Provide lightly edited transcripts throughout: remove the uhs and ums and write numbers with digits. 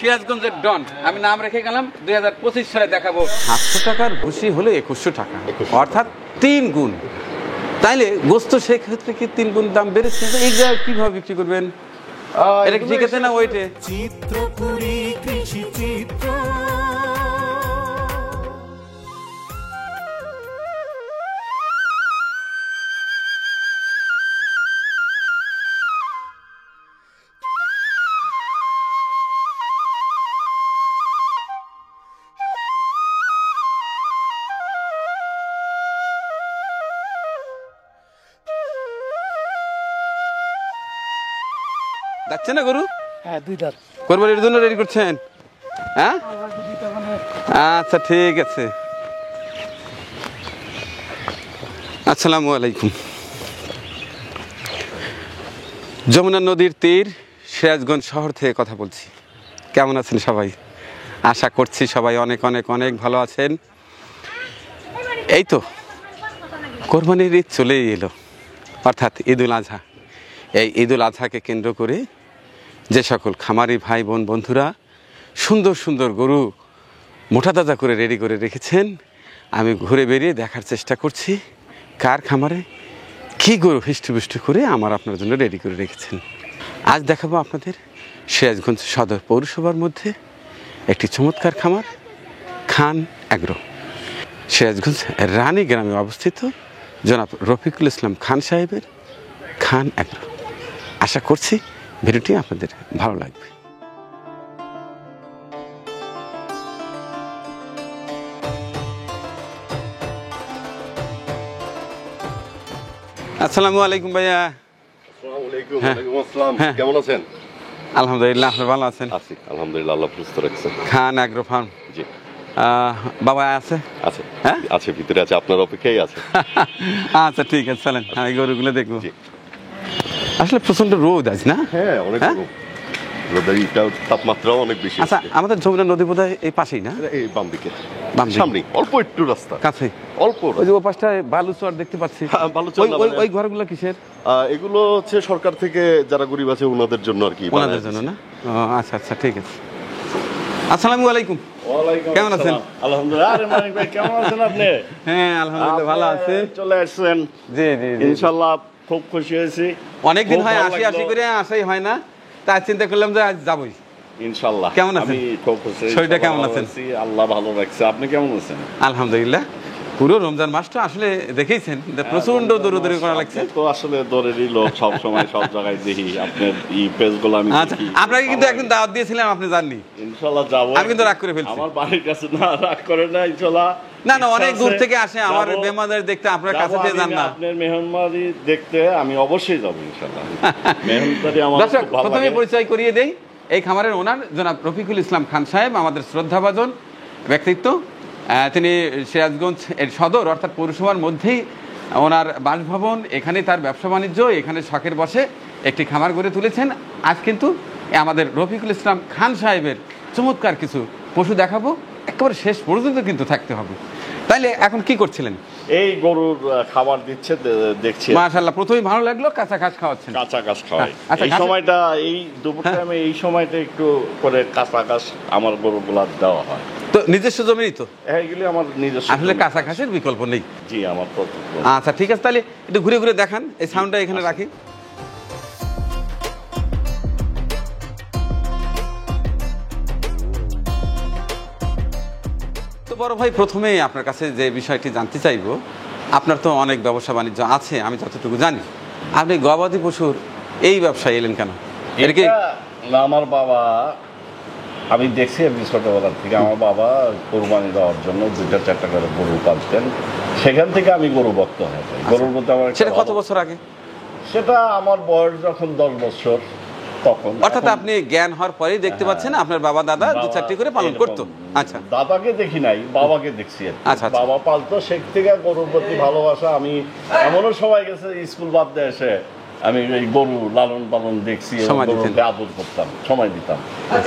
সিরাজগঞ্জের ডন আমি নাম রেখে গেলাম 2025 সালে দেখাবো 700 টাকার ভুসি হলে 2100 টাকা, অর্থাৎ 3 গুণ। তাইলে গোস্ত সেক্ষেত্রে কি 3 গুণ দাম বেড়েছে? এইটা কিভাবে বিক্রি করবেন? এটা ঠিক আছে না ওইটে? চিত্রপুরী কৃষি চিত্র যাচ্ছে না গরু? হ্যাঁ, 2 দাঁত। কোরবানির জন্য রেডি করছেন? হ্যাঁ, আচ্ছা ঠিক আছে। আসসালামু আলাইকুম। যমুনা নদীর তীর, সিরাজগঞ্জ শহর থেকে কথা বলছি। কেমন আছেন সবাই? আশা করছি সবাই অনেক অনেক অনেক ভালো আছেন। এই তো কোরবানির ঈদ চলেই এলো, অর্থাৎ ঈদুল আজহা। এই ঈদুল আজহাকে কেন্দ্র করে যে সকল খামারি ভাই বোন বন্ধুরা সুন্দর সুন্দর গরু মোটা তাজা করে রেডি করে রেখেছেন, আমি ঘুরে বেরিয়ে দেখার চেষ্টা করছি কার খামারে কী গরু হিষ্টপুষ্ট করে আমার আপনার জন্য রেডি করে রেখেছেন। আজ দেখাবো আপনাদের সিরাজগঞ্জ সদর পৌরসভার মধ্যে একটি চমৎকার খামার, খান অ্যাগ্রো। সিরাজগঞ্জ রানী গ্রামে অবস্থিত জনাব রফিকুল ইসলাম খান সাহেবের খান অ্যাগ্রো। আশা করছি ভিডিওটি আপনাদের ভালো লাগবে। আসসালামু আলাইকুম ভাইয়া। কেমন আছেন? আলহামদুলিল্লাহ, আপনি ভালো আছেন? আছি আলহামদুলিল্লাহ, আল্লাহ সুস্থ রাখছেন। খান অ্যাগ্রো ফার্ম। জি, বাবা আছে? আছে, হ্যাঁ আছে, ভিতরে আছে, আপনার অপেক্ষায় আছে। আচ্ছা ঠিক আছে, চলেন আমি গরুগুলো দেখবো। জি। আসলে প্রচন্ড রোদ আজ না? হ্যাঁ, অনেক গরম। রোদের তাপমাত্রাও অনেক বেশি। আচ্ছা, আমাদের যমুনা নদী বোধহয় এই পাশেই না? এই বাম দিকে, বাম দিকে? সামনে অল্প একটু রাস্তা, কাছে অল্প। ওই যে ও পাশটায় বালুচর দেখতে পাচ্ছি। হ্যাঁ, বালুচর না, মানে ওই ঘরগুলো কিসের? এগুলো হচ্ছে সরকার থেকে যারা গরিব আছে ওনাদের জন্য আর কি। ওনাদের জন্য না? ও আচ্ছা আচ্ছা ঠিক আছে। আসসালামু আলাইকুম। কেমন আছেন? আলহামদুলিল্লাহ। আরে মানিক ভাই, কেমন আছেন আপনি? হ্যাঁ আলহামদুলিল্লাহ ভালো আছে। চলে আসছেন? জি জি জি, ইনশাআল্লাহ খুব খুশি হয়েছি। অনেকদিন খুব হয় ভালো আসি লাগলো। আসি করে আসাই হয় না, তাই চিন্তা করলাম যে আজ যাবই। ইনশাআল্লাহ। কেমন আছেন? আমি খুব খুশি। শরীরটা কেমন আছেন? আল্লাহ ভালো রাখছে। আপনি কেমন আছেন? আলহামদুলিল্লাহ। পুরো রমজান মাসটা আসলে দেখেইছেন প্রচন্ড দৌড়দৌড়ি করা লাগছে। আপনি তো আসলে দৌড়েরই লোক, সব সময় সব জায়গায় দেখি আপনার এই পেজগুলো আমি আচ্ছা, দেখি। আপনাকে কিন্তু একদিন দাওয়াত দিয়েছিলাম, আপনি জাননি। ইনশাআল্লাহ যাব। আমি কিন্তু রাগ করে ফেলছি। আমার বাড়ির কাছে না, রাগ করে না ইনশাআল্লাহ। না না, অনেক দূর থেকে আসে আমার মেহমানদের দেখতে, আপনার কাছে দিয়ে যান না। আপনার মেহমানদারি দেখতে আমি অবশ্যই যাব ইনশাআল্লাহ। মেহমানদারি আমার দর্শক, খুব ভালো প্রথমে লাগে। পরিচয় করিয়ে দেই। এই খামারের ওনার জনাব রফিকুল ইসলাম খান সাহেব, আমাদের শ্রদ্ধাভাজন ব্যক্তিত্ব। তিনি সিরাজগঞ্জ এর সদর অর্থাৎ পৌরসভার মধ্যেই ওনার বাসভবন, এখানে তার ব্যবসা বাণিজ্য, এখানে শখের বসে একটি খামার গড়ে তুলেছেন। আজ কিন্তু আমাদের রফিকুল ইসলাম খান সাহেবের চমৎকার কিছু পশু দেখাবো, একেবারে শেষ পর্যন্ত কিন্তু থাকতে হবে। তাইলে এখন কি করছিলেন? এই গরুর খাবার দিচ্ছে দেখছি। মাশাআল্লাহ, প্রথমেই ভালো লাগলো, কাঁচা ঘাস খাওয়াচ্ছেন। কাঁচা ঘাস খাওয়াই। আচ্ছা, এই সময়টা, এই দুপুর টাইমে এই সময়টা একটু করে কাঁচা ঘাস আমার গরুগুলা দেওয়া হয়। তো নিজস্ব জমিই তো? এইগুলি আমার নিজস্ব। আসলে কাঁচা ঘাসের বিকল্প নেই। জি, আমার তো। আচ্ছা ঠিক আছে, তাহলে একটু ঘুরে ঘুরে দেখান। এই সাউন্ডটা এখানে রাখি। তো বড় ভাই, প্রথমেই আপনার কাছে যে বিষয়টি জানতে চাইবো, আপনার তো অনেক ব্যবসা বাণিজ্য আছে আমি যতটুকু জানি, আপনি গবাদি পশুর এই ব্যবসায় এলেন কেন? এর কি না, আমার বাবা, আমি দেখছি আমি ছোটবেলার থেকে আমার বাবা কোরবানি দেওয়ার জন্য 2-4টা করে গরু পালতেন। সেখান থেকে আমি গরু ভক্ত হয়ে যাই। গরুর মধ্যে আমার সেটা কত বছর আগে? সেটা আমার বয়স যখন 10 বছর তখন। অর্থাৎ আপনি জ্ঞান হওয়ার পরেই দেখতে পাচ্ছেন আপনার বাবা দাদা 2-4টি করে পালন করতো? আচ্ছা, দাদাকে দেখি নাই, বাবাকে দেখছি আর কি। আচ্ছা, আচ্ছা। বাবা পালতো, সে থেকে গরুর প্রতি ভালোবাসা। আমি এমনও সময় গেছে স্কুল বাদ দিয়ে এসে আমি এই গরু লালন পালন দেখছি, গরুকে আদর করতাম, সময় দিতাম।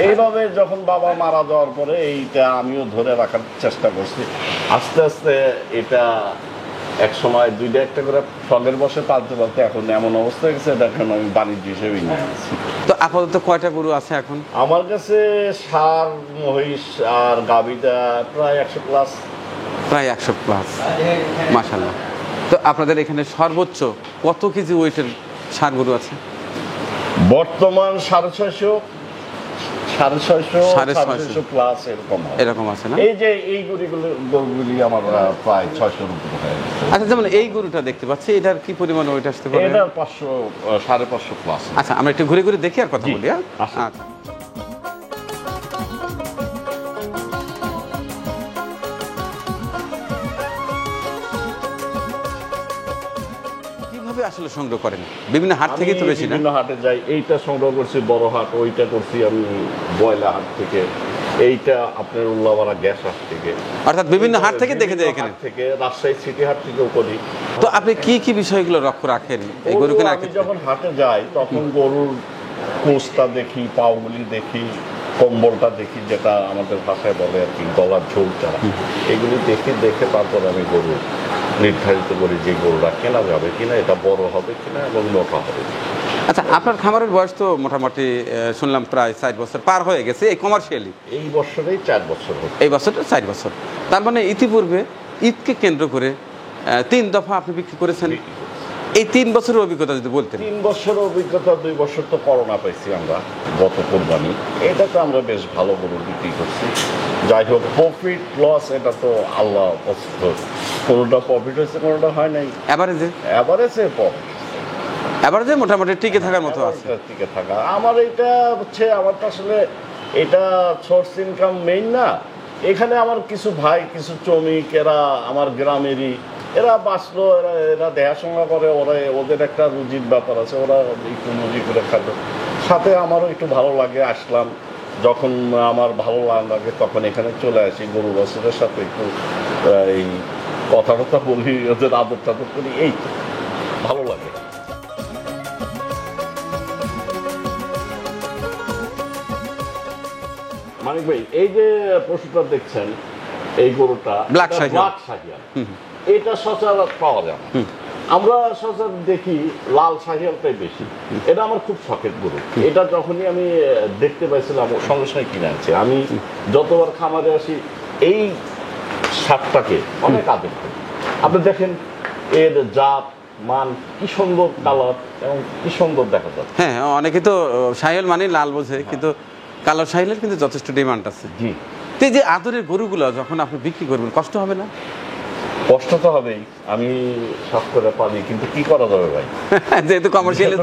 এইভাবে যখন বাবা মারা যাওয়ার পরে এইটা আমিও ধরে রাখার চেষ্টা করছি। আস্তে আস্তে এটা এক সময় দুইটা একটা করে শখের বসে পালতে পালতে এখন এমন অবস্থা হয়ে গেছে, দেখেন আমি বাণিজ্য হিসেবেই নিয়েছি। তো আপাতত কয়টা গরু আছে এখন? আমার কাছে ষাঁড়, মহিষ আর গাভীটা প্রায় 100 প্লাস। প্রায় 100 প্লাস, মাশাআল্লাহ। তো আপনাদের এখানে সর্বোচ্চ কত কেজি ওয়েটের ষাঁড় গরু আছে? বর্তমান 650, 650 প্লাস এরকম আছে না? এই যে এই গরুগুলি আমার প্রায় 600 উপরে হয়ে গেছে। আচ্ছা, যেমন এই গরুটা দেখতে পাচ্ছি, এটার কি পরিমাণ ওয়েট আসতে পারে? এটার 500, 550 প্লাস। আচ্ছা, আমরা একটু ঘুরে ঘুরে দেখি আর কথা বলি। আসুন। আচ্ছা, কিভাবে আসলে সংগ্রহ করেন? বিভিন্ন হাট থেকে তো বেশি না? বিভিন্ন হাটে যাই, এইটা সংগ্রহ করছি বড় হাট, ওইটা করছি আমি বয়লা হাট থেকে, এইটা আপনার উল্লাপাড়া গ্যাস হাট থেকে, অর্থাৎ বিভিন্ন হাট থেকে দেখে যায় এখানে থেকে, রাজশাহী সিটি হাট থেকেও করি। তো আপনি কি কি বিষয়গুলো লক্ষ্য রাখেন এই গরু কেনার আমি ক্ষেত্রে? যখন হাটে যাই তখন গরুর কোষটা দেখি, পাউগুলি দেখি, কম্বলটা দেখি, যেটা আমাদের ভাষায় বলে আর কি গলার ঝোলটা, এগুলি দেখে তারপর আমি গরু নির্ধারিত করি যে গরুটা কেনা যাবে কিনা, এটা বড় হবে কিনা এবং মোটা হবে। আচ্ছা, আপনার খামারের বয়স তো মোটামুটি শুনলাম প্রায় 4 বছর পার হয়ে গেছে এই কমার্শিয়ালি। এই বছরেই 4 বছর হচ্ছে। এই বছরটা 4 বছর, তার মানে ইতিপূর্বে ঈদকে কেন্দ্র করে 3 দফা আপনি বিক্রি করেছেন। এই 3 বছরের অভিজ্ঞতা যদি বলতেন। 3 বছরের অভিজ্ঞতা, 2 বছর তো করোনা পাইছি আমরা, গত কোরবানি এটাতে আমরা বেশ ভালো গরু বিক্রি করছি। যাই হোক, প্রফিট লস এটা তো আল্লাহ পছন্দ, কোনোটা প্রফিট হয়েছে কোনোটা হয় নাই। এভারেজে মোটামুটি টিকে থাকার মতো আছে। টিকে থাকা আমার এটা হচ্ছে, আমার তো আসলে এটা সোর্স ইনকাম মেইন না। এখানে আমার কিছু ভাই, কিছু শ্রমিক, এরা আমার গ্রামেরই, এরা বাঁচলো, এরা দেখাশোনা করে, ওদের একটা রুজির ব্যাপার আছে, ওরা একটু রুজি করে খাবে। সাথে আমারও একটু ভালো লাগে, আসলাম যখন আমার ভালো লাগে তখন এখানে চলে আসি, গরু বছরের সাথে একটু এই কথাবার্তা বলি, ওদের আদর টাদর করি, এই তো ভালো লাগে। মানিক ভাই, এই যে পশুটা দেখছেন, এই গরুটা ব্ল্যাক শাহিওয়াল, এটা সচরাচর পাওয়া যায় না। আমরা সচরাচর দেখি লাল শাহিওয়ালটাই বেশি। এটা আমার খুব শখের গরু। এটা যখনই আমি দেখতে পাইছিলাম সঙ্গে সঙ্গে কিনে আনছি। আমি যতবার খামারে আসি এই সারটাকে অনেক আদর করি। আপনি দেখেন এর জাত মান, কি সুন্দর কালার এবং কি সুন্দর দেখা যাচ্ছে। হ্যাঁ, অনেকে তো শাহিওয়াল মানে লাল বোঝে, কিন্তু কালো শাহিওয়ালের কিন্তু যথেষ্ট ডিমান্ড আছে। জি। তো এই যে আদরের গরুগুলো যখন আপনি বিক্রি করবেন, কষ্ট হবে না? কষ্ট তো হবেই, আমি শখ করে পারি, কিন্তু কি করা যাবে ভাই, যেহেতু কমার্শিয়ালে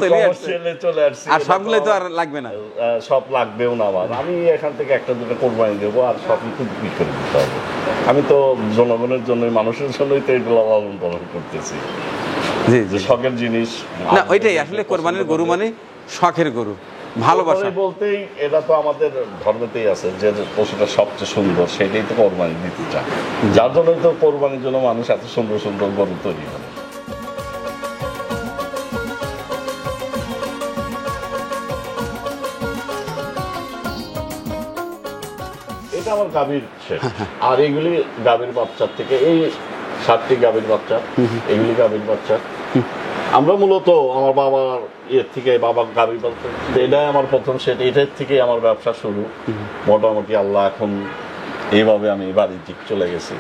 চলে আসছে, আর সবগুলোই তো আর লাগবে না। সব লাগবেও না আমার। আমি এখান থেকে একটা দুটো কোরবানি দেবো, আর সব কিছু বিক্রি করে দিতে হবে। আমি তো জনগণের জন্য, মানুষের জন্যই তো এগুলো লালন পালন করতেছি। জি জি, শখের জিনিস না ওইটাই আসলে কোরবানির গরু মানে শখের গরু, ভালোবাসা বলতেই এটা তো আমাদের ধর্মেতেই আছে যে পশুটা সবচেয়ে সুন্দর, সেটাই তো কোরবানি দিতে চায়। যার জন্যই তো কোরবানির জন্য মানুষ এত সুন্দর সুন্দর গরু তৈরি করে। এটা আমার গাভীর শেষ, আর এগুলি গাভীর বাচ্চার থেকে, এই 7টি গাভীর বাচ্চা, এগুলি গাভীর বাচ্চা। আমরা মূলত আমার বাবার থেকে, বাবার গাভী বলতে এটাই আমার প্রথম সেট, এটার থেকে আমার ব্যবসা শুরু মোটামুটি। আল্লাহ এখন এইভাবে আমি বাড়ির দিক চলে গেছি।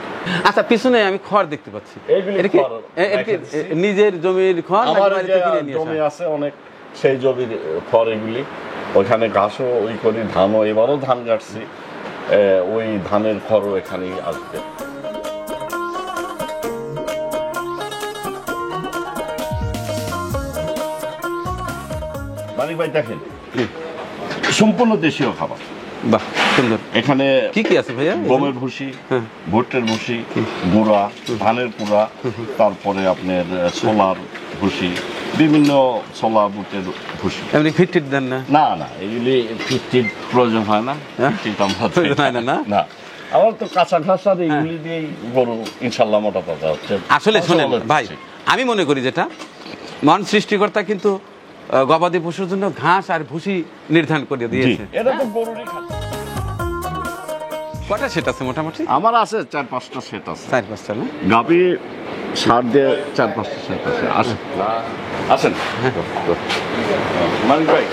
আচ্ছা, পিছনে আমি খড় দেখতে পাচ্ছি, নিজের জমির খড়? আমার জমি আছে অনেক, সেই জমির খড় এগুলি। ওইখানে ঘাসও ওই করি, ধানও, এবারও ধান কাটছি, ওই ধানের খড়ও এখানেই আসবে। মানিক ভাই দেখেন, সম্পূর্ণ দেশীয় খাবার। বাহ, সুন্দর। এখানে কি কি আছে ভাইয়া? গমের ভুসি, ভুট্টের ভুসি, গুঁড়া, ধানের কুড়া, তারপরে আপনার ছোলার ভুসি, বিভিন্ন ছোলা বুটের ভুসি। এমনি ফিটটিট দেন না? না না, এগুলি ফিটটির প্রয়োজন হয় না, প্রয়োজন হয় না। না, আমার তো কাঁচা ঘাস আর এগুলি দিয়েই গরু ইনশাল্লাহ মোটা তাজা হচ্ছে। আসলে শোনেন ভাই, আমি মনে করি যেটা মহান সৃষ্টিকর্তা কিন্তু গবাদি পশুর জন্য ঘাস আর ভুসি নির্ধারণ করে দিয়েছে। এটা তো গরুরই খাদ্য। কটা সেট আছে মোটামুটি? আমার আছে 4-5টা সেট আছে। 4-5টা না? গাভী সার দিয়ে 4-5টা সেট আছে। আসেন আসেন মানিক ভাই,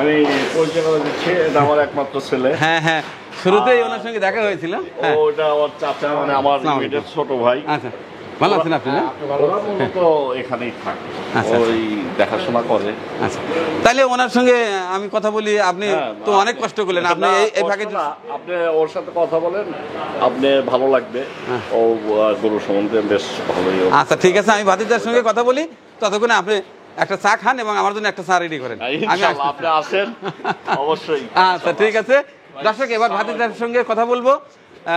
আমি পরিচয় দিচ্ছি, এটা আমার একমাত্র ছেলে। হ্যাঁ হ্যাঁ, শুরুতেই ওনার সঙ্গে দেখা হয়েছিল। হ্যাঁ ওটা আমার চাচা, মানে আমার ইমিডিয়েট ছোট ভাই। আচ্ছা, ভালো আছেন আপনি না? ওরা মূলত এখানেই থাকে, আচ্ছা, ওই দেখাশোনা করে। আচ্ছা, তাহলে ওনার সঙ্গে আমি কথা বলি। আপনি হ্যাঁ, তো অনেক কষ্ট করলেন, আপনি এই ভাগে কষ্ট না, আপনি ওর সাথে কথা বলেন, আপনি ভালো লাগবে। ও গরু সম্বন্ধে বেশ ভালোই। আচ্ছা ঠিক আছে, আমি ভাতিজার সঙ্গে কথা বলি, ততক্ষণে আপনি একটা চা খান এবং আমার জন্য একটা চা রেডি করেন। আমি ইনশাআল্লাহ আপনি আসেন অবশ্যই। আচ্ছা ঠিক আছে দর্শক, এবার ভাতিজার সঙ্গে কথা বলবো।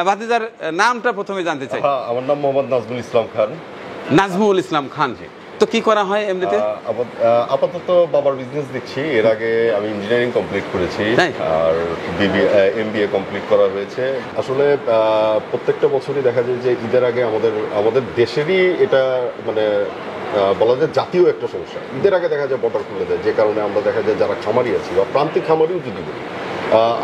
ভাতিজার নামটা প্রথমে জানতে চাই। আমার নাম মোহাম্মদ নাজমুল ইসলাম খান। নাজমুল ইসলাম খান। তো কি করা হয় এমনিতে? আপাতত বাবার বিজনেস দেখছি। এর আগে আমি ইঞ্জিনিয়ারিং কমপ্লিট করেছি তাই? আর MBA কমপ্লিট করা হয়েছে। আসলে প্রত্যেকটা বছরই দেখা যায় যে ঈদের আগে আমাদের দেশেরই এটা মানে বলা যায় জাতীয় একটা সমস্যা। ঈদের আগে দেখা যায় বর্ডার খুলে দেয়, যে কারণে আমরা দেখা যায় যারা খামারি আছি বা প্রান্তিক খামারিও যদি বলি,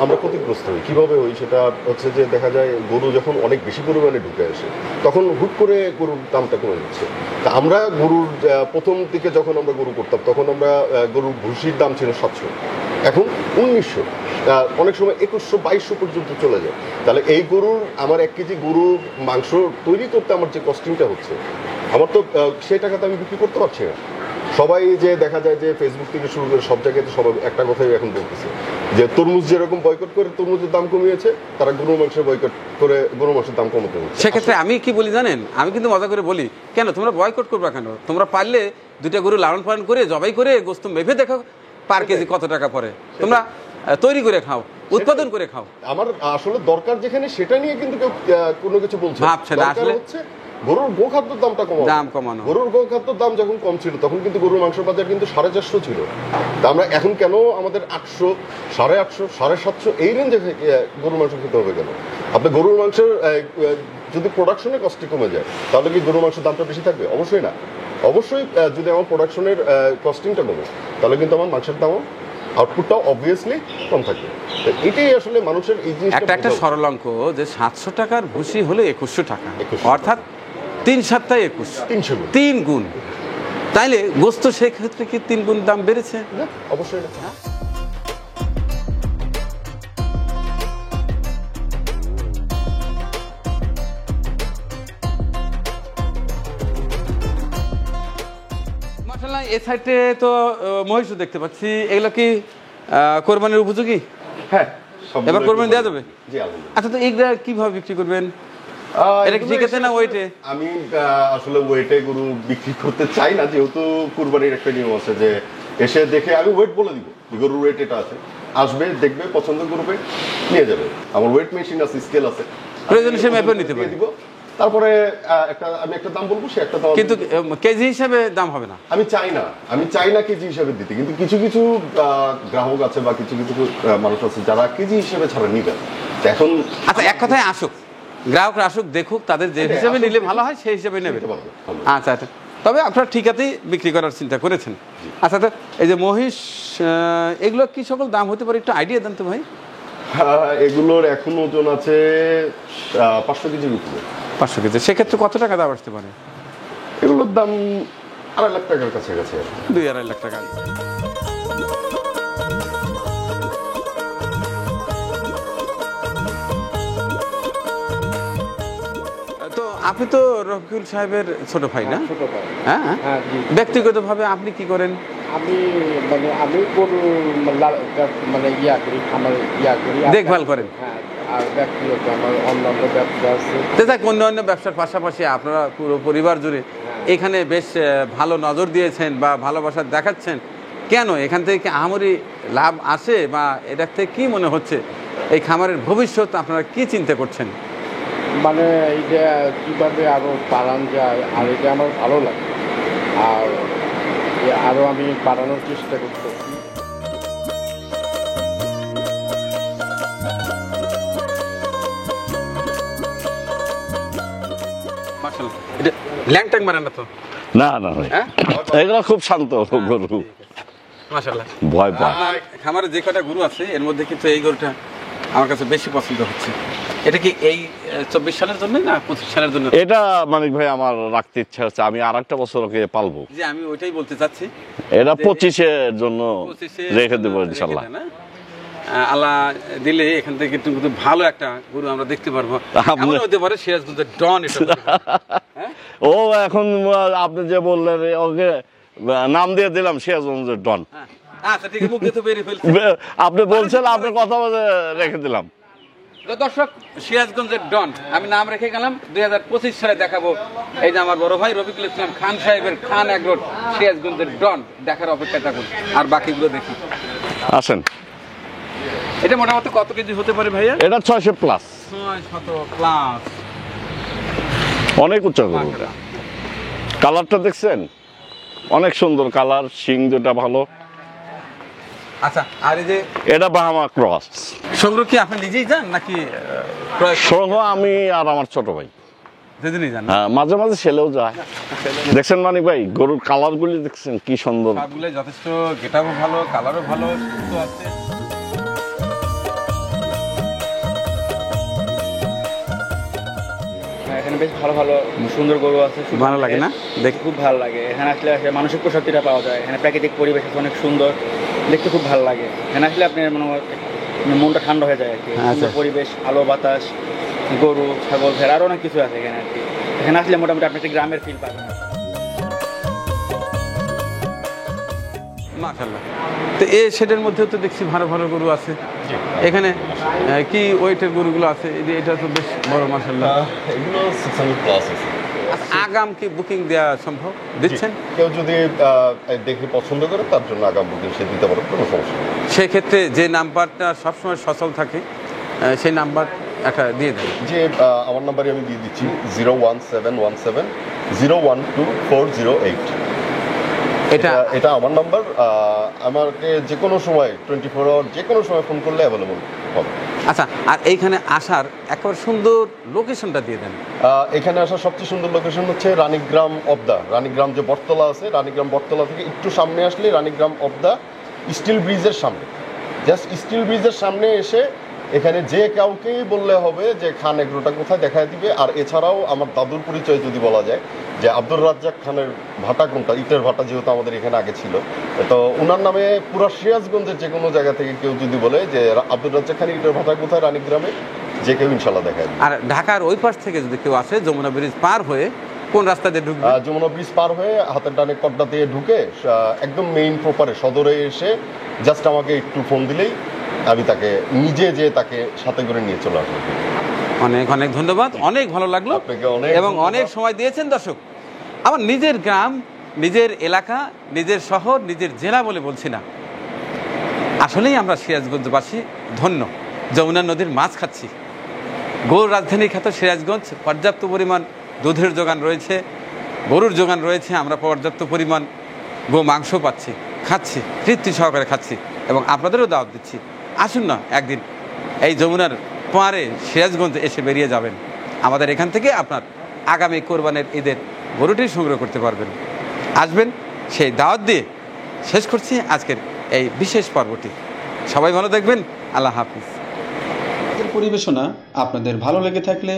আমরা ক্ষতিগ্রস্ত হই। কীভাবে হই সেটা হচ্ছে যে দেখা যায় গরু যখন অনেক বেশি পরিমাণে ঢুকে আসে তখন হুট করে গরুর দামটা কমে যাচ্ছে। তা আমরা গরুর প্রথম দিকে যখন আমরা গরু করতাম তখন আমরা গরুর ভুসির দাম ছিল 700, এখন 1900, অনেক সময় 2100-2200 পর্যন্ত চলে যায়। তাহলে এই গরুর আমার 1 কেজি গরুর মাংস তৈরি করতে আমার যে কস্টিংটা হচ্ছে, আমার তো সেই টাকাতে আমি বিক্রি করতে পারছি না। সবাই যে দেখা যায় যে ফেসবুক থেকে শুরু করে সব জায়গায় সবাই একটা কথাই এখন বলতেছে যে তরমুজ যেরকম বয়কট করে তরমুজের দাম কমিয়েছে, তারা গরুর মাংসের বয়কট করে গরুর মাংসের দাম কমাতে হচ্ছে। সেক্ষেত্রে আমি কি বলি জানেন, আমি কিন্তু মজা করে বলি, কেন তোমরা বয়কট করবা কেন? তোমরা পারলে 2টা গরু লালন পালন করে জবাই করে গোস্ত মেপে দেখো পার কেজি কত টাকা পড়ে। তোমরা তৈরি করে খাও, উৎপাদন করে খাও। আমার আসলে দরকার যেখানে সেটা নিয়ে কিন্তু কেউ কোনো কিছু বলছে ভাবছে না। আসলে হচ্ছে গরুর গোখাদ্যের দামটা কমানো। গরুর গোখাদ্যের দাম যখন কম ছিল তখন কিন্তু গরুর মাংস বাজার কিন্তু 450 ছিল। তা আমরা এখন কেন আমাদের 800, 850, 750 এই রেঞ্জে গরুর মাংস খেতে হবে কেন? আপনি গরুর মাংসের যদি প্রোডাকশনের কস্টে কমে যায় তাহলে কি গরুর মাংসের দামটা বেশি থাকবে? অবশ্যই না। অবশ্যই যদি আমার প্রোডাকশনের কস্টিংটা কমে তাহলে কিন্তু আমার মাংসের দামও আউটপুটটাও অবভিয়াসলি কম থাকবে। তো এটাই আসলে মানুষের এই জিনিসটা একটা সরল অঙ্ক যে 700 টাকার ভুসি হলে 2100 টাকা, অর্থাৎ 3/7 21, 3 গুণ। তাইলে গোস্ত সেক্ষেত্রে কি 3 গুণ দাম বেড়েছে? অবশ্যই না। মাশাআল্লাহ, এই সাইডে তো মহিষও দেখতে পাচ্ছি। এগুলো কি কোরবানির উপযোগী? হ্যাঁ, এবার কোরবানি দেওয়া যাবে? জি আলহামদুলিল্লাহ। আচ্ছা, তো এইগুলা কিভাবে বিক্রি করবেন? এটা কি ঠিক আছে না ওয়েটে? আমি আসলে ওয়েটে গরু বিক্রি করতে চাই না, যেহেতু কুরবানির একটা নিয়ম আছে যে এসে দেখে আমি ওয়েট বলে দিব, গরুর ওয়েট এটা আছে, আসবে দেখবে পছন্দ করবে নিয়ে যাবে। আমার ওয়েট মেশিন আছে, স্কেল আছে, প্রয়োজনে সে মেপে নিতে পারে। তারপরে আমি একটা দাম বলবো, সে একটা দাম, কিন্তু কেজি হিসাবে দাম হবে না। আমি চাই না কেজি হিসাবে দিতে, কিন্তু কিছু কিছু গ্রাহক আছে বা কিছু কিছু মানুষ আছে যারা কেজি হিসাবে ছাড়া নিবেন। এখন আচ্ছা, এক কথায় আসুক, গ্রাহকরা আসুক, দেখুক, তাদের যে হিসাবে নিলে ভালো হয় সেই হিসাবে নেবে। আচ্ছা আচ্ছা, তবে আপনারা ঠিকাতেই বিক্রি করার চিন্তা করেছেন। আচ্ছা, তো এই যে মহিষ, এগুলো কি সকল দাম হতে পারে একটু আইডিয়া দেন তো ভাই। এগুলোর এখন ওজন আছে 500 কেজির উপরে। 500 কেজি, সেক্ষেত্রে কত টাকা দাম আসতে পারে? এগুলোর দাম 2.5 লাখ টাকার কাছাকাছি। 2-2.5 লাখ টাকা। তো আপনি তো রফিকুল সাহেবের ছোট ভাই না? ছোট ভাই। হ্যাঁ, হ্যাঁ, জি। ব্যক্তিগতভাবে আপনি কি করেন? আমি গরু ইয়া করি, খামার ইয়া করি, দেখভাল করেন? হ্যাঁ, আর ব্যক্তিগত আমার অন্যান্য ব্যবসা আছে। দেখ, অন্যান্য ব্যবসার পাশাপাশি আপনারা পুরো পরিবার জুড়ে এখানে বেশ ভালো নজর দিয়েছেন বা ভালোবাসা দেখাচ্ছেন। কেন এখান থেকে কি আহামরি লাভ আসে, বা এটা থেকে কি মনে হচ্ছে এই খামারের ভবিষ্যৎ আপনারা কি চিন্তা করছেন? এইটা কীভাবে আরও বাড়ানো যায়, আর এটা আমার ভালো লাগে, আর আরও আমি বাড়ানোর চেষ্টা করতেছি। এটা ল্যাংটাং মারে না তো? না, এগুলো খুব শান্ত গরু, মাশাআল্লাহ। ভয় পায়। খামারে যে কটা গরু আছে এর মধ্যে কিন্তু এই গরুটা আমার কাছে বেশি পছন্দ হচ্ছে। এটা কি এই 24 সালের জন্য না 25 সালের জন্য? এটা মানিক ভাই আমার রাখতে ইচ্ছা আছে, আমি আর একটা বছর ওকে পালবো। যে আমি ওইটাই বলতে চাচ্ছি, এটা 25-এর জন্য 25 রেখে দেবো ইনশাল্লাহ। আল্লাহ দিলে এখান থেকে কিন্তু ভালো একটা গরু আমরা দেখতে পারবো। আপনি- এমন হতে পারে সিরাজগঞ্জের ডন এটা বলতে পারেন। ও এখন আপনি যে বললেন ওকে নাম দিয়ে দিলাম সিরাজগঞ্জের ডন। হ্যাঁ, আচ্ছা ঠিক আছে, মুখ দিয়ে তো বেরিয়ে ফেলছি। আপনি বলছেন, আপনার কথা বলে রেখে দিলাম। তো দর্শক, সিরাজগঞ্জের ডন আমি নাম রেখে গেলাম। 2025 সালে দেখাবো এই যে আমার বড় ভাই রফিকুল ইসলাম খান সাহেবের খান এগ্রোর সিরাজগঞ্জের ডন দেখার অপেক্ষা থাকুন। আর বাকিগুলো দেখি। আসেন, এটা মোটামুটি কত কেজি হতে পারে ভাইয়া? এটা 600 প্লাস, 600 প্লাস। অনেক উচ্চ গরু। কালারটা দেখছেন, অনেক সুন্দর কালার, শিং দুটা ভালো। আচ্ছা, আর এই যে এটা বাহামা ক্রস। সংগ্রহ কি আপনি নিজেই যান নাকি ক্রয় সহ আমি আর আমার ছোট ভাই, দুজনেই যান? হ্যাঁ, মাঝে মাঝে ছেলেও যায়। দেখছেন মানিক ভাই, গরুর কালার গুলি দেখছেন কি সুন্দর। সবগুলোই যথেষ্ট, গেটারও ভালো, কালারও ভালো, সুস্থ আছে। এখানে বেশ ভালো ভালো সুন্দর গরু আছে, খুব ভালো লাগে না দেখে? খুব ভালো লাগে। এখানে আসলে মানসিক প্রশান্তিটা পাওয়া যায়। এখানে প্রাকৃতিক পরিবেশ আছে, অনেক সুন্দর, দেখতে খুব ভালো লাগে। এখানে আসলে আপনার মনটা ঠান্ডা হয়ে যায় আর কি। সুন্দর পরিবেশ, আলো বাতাস, গরু ছাগল ভেড়া আরও অনেক কিছু আছে এখানে আর কি। এখানে আসলে মোটামুটি আপনি একটা গ্রামের ফিল পাবেন। মাশাআল্লাহ। তো এই শেডের মধ্যেও তো দেখছি ভালো ভালো গরু আছে। এখানে কি ওয়েটের গরুগুলো আছে? এই যে এটা তো বেশ বড় মাশাআল্লাহ। এগুলো 600 প্লাস আছে। আগাম কি বুকিং দেওয়া সম্ভব? দিচ্ছেন? কেউ যদি দেখে পছন্দ করে তার জন্য আগাম বুকিং সে দিতে পারে, কোনো সমস্যা নেই। সেক্ষেত্রে যে নাম্বারটা সবসময় সচল থাকে সেই নাম্বার একটা দিয়ে দেন। যে আমার নাম্বারই আমি দিয়ে দিচ্ছি, 01717 012 408। এটা আমার নাম্বার। আমাকে যে কোনো সময় 24 আওয়ার যে কোনো সময় ফোন করলে অ্যাভেলেবল হবে। আচ্ছা, আর এইখানে আসার একেবারে সুন্দর লোকেশনটা দিয়ে দেন। এখানে আসার সবচেয়ে সুন্দর লোকেশন হচ্ছে রানীগ্রাম অবদা। রানীগ্রাম যে বটতলা আছে, রানীগ্রাম বটতলা থেকে একটু সামনে আসলে রানীগ্রাম অবদা স্টিল ব্রিজের সামনে, জাস্ট স্টিল ব্রিজের সামনে এসে এখানে যে কাউকেই বললে হবে যে খান এগ্রোটা কোথায় দেখায় দিবে। আর এছাড়াও আমার দাদুর পরিচয় যদি বলা যায়, যে আব্দুর রাজ্জাক খানের ভাটা কোনটা, ইটের ভাটা যেহেতু আমাদের এখানে আগে ছিল, তো ওনার নামে পুরো সিরাজগঞ্জের যে কোনো জায়গা থেকে কেউ যদি বলে যে আব্দুর রাজ্জাক খানের ইটের ভাটা কোথায় রানীগ্রামে, যে কেউ ইনশাল্লাহ দেখায় দিবে। আর ঢাকার ওই পাশ থেকে যদি কেউ আসে যমুনা ব্রিজ পার হয়ে কোন রাস্তা দিয়ে ঢুকবে? যমুনা ব্রিজ পার হয়ে হাতের ডানে কড্ডা দিয়ে ঢুকে একদম মেইন প্রপারে সদরে এসে জাস্ট আমাকে একটু ফোন দিলেই আমি তাকে নিজে যে তাকে সাথে করে নিয়ে চলে আসবো। অনেক অনেক ধন্যবাদ, অনেক ভালো লাগলো আপনাকে অনেক এবং ধন্যবাদ। অনেক সময় দিয়েছেন। দর্শক, আমার নিজের গ্রাম, নিজের এলাকা, নিজের শহর, নিজের জেলা বলে বলছি না, আসলেই আমরা সিরাজগঞ্জবাসী ধন্য। যমুনা নদীর মাছ খাচ্ছি, গরুর রাজধানী খ্যাত সিরাজগঞ্জ, পর্যাপ্ত পরিমাণ দুধের যোগান রয়েছে, গরুর যোগান রয়েছে, আমরা পর্যাপ্ত পরিমাণ গো মাংস পাচ্ছি, খাচ্ছি, তৃপ্তি সহকারে খাচ্ছি এবং আপনাদেরও দাওয়াত দিচ্ছি। আসুন না একদিন এই যমুনার পাড়ে সিরাজগঞ্জে এসে বেরিয়ে যাবেন। আমাদের এখান থেকে আপনার আগামী কোরবানের ঈদের গরুটি সংগ্রহ করতে পারবেন। আসবেন, সেই দাওয়াত দিয়ে শেষ করছি আজকের এই বিশেষ পর্বটি। সবাই ভালো দেখবেন। আল্লাহ হাফিজ। পরিবেশনা আপনাদের ভালো লেগে থাকলে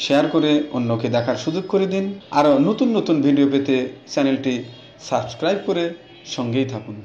শেয়ার করে অন্যকে দেখার সুযোগ করে দিন। আরও নতুন নতুন ভিডিও পেতে চ্যানেলটি সাবস্ক্রাইব করে সঙ্গেই থাকুন।